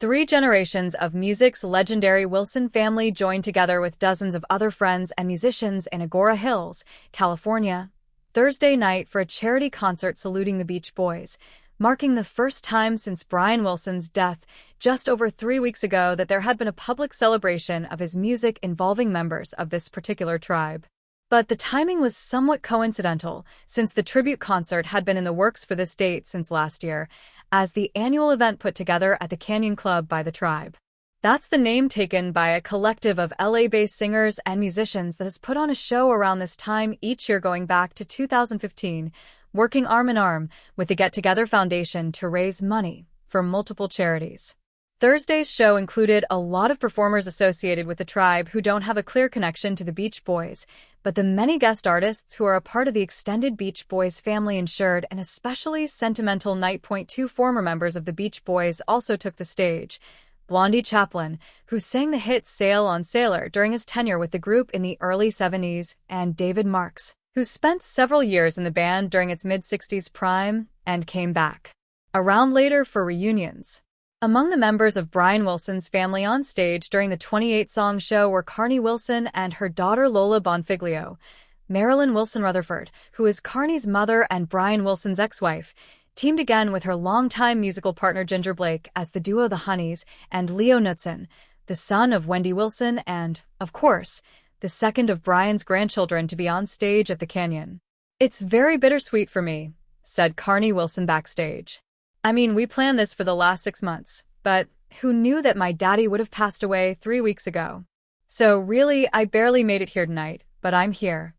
Three generations of music's legendary Wilson family joined together with dozens of other friends and musicians in Agora Hills, California, Thursday night for a charity concert saluting the Beach Boys, marking the first time since Brian Wilson's death just over 3 weeks ago that there had been a public celebration of his music involving members of this particular tribe. But the timing was somewhat coincidental, since the tribute concert had been in the works for this date since last year, as the annual event put together at the Canyon Club by the tribe. That's the name taken by a collective of LA-based singers and musicians that has put on a show around this time each year going back to 2015, working arm in arm with the Get Together Foundation to raise money for multiple charities. Thursday's show included a lot of performers associated with the tribe who don't have a clear connection to the Beach Boys, but the many guest artists who are a part of the extended Beach Boys family ensured an especially sentimental night. 2 former members of the Beach Boys also took the stage. Blondie Chaplin, who sang the hit Sail on Sailor during his tenure with the group in the early 70s, and David Marks, who spent several years in the band during its mid-60s prime and came back around later for reunions. Among the members of Brian Wilson's family on stage during the 28-song show were Carnie Wilson and her daughter Lola Bonfiglio. Marilyn Wilson Rutherford, who is Carnie's mother and Brian Wilson's ex-wife, teamed again with her longtime musical partner Ginger Blake as the duo The Honeys, and Leo Knutson, the son of Wendy Wilson and, of course, the second of Brian's grandchildren to be on stage at the Canyon. "It's very bittersweet for me," said Carnie Wilson backstage. "I mean, we planned this for the last 6 months, but who knew that my daddy would have passed away 3 weeks ago? So really, I barely made it here tonight, but I'm here."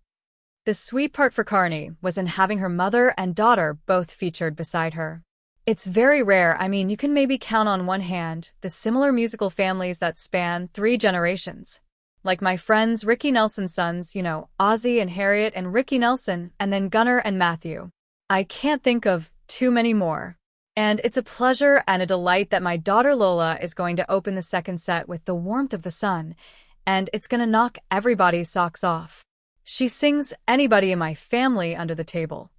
The sweet part for Carnie was in having her mother and daughter both featured beside her. It's very rare. I mean, you can maybe count on one hand the similar musical families that span 3 generations. Like my friends Ricky Nelson's sons, Ozzy and Harriet and Ricky Nelson, and then Gunnar and Matthew. I can't think of too many more. And it's a pleasure and a delight that my daughter Lola is going to open the second set with The Warmth of the Sun, and it's going to knock everybody's socks off. She sings anybody in my family under the table.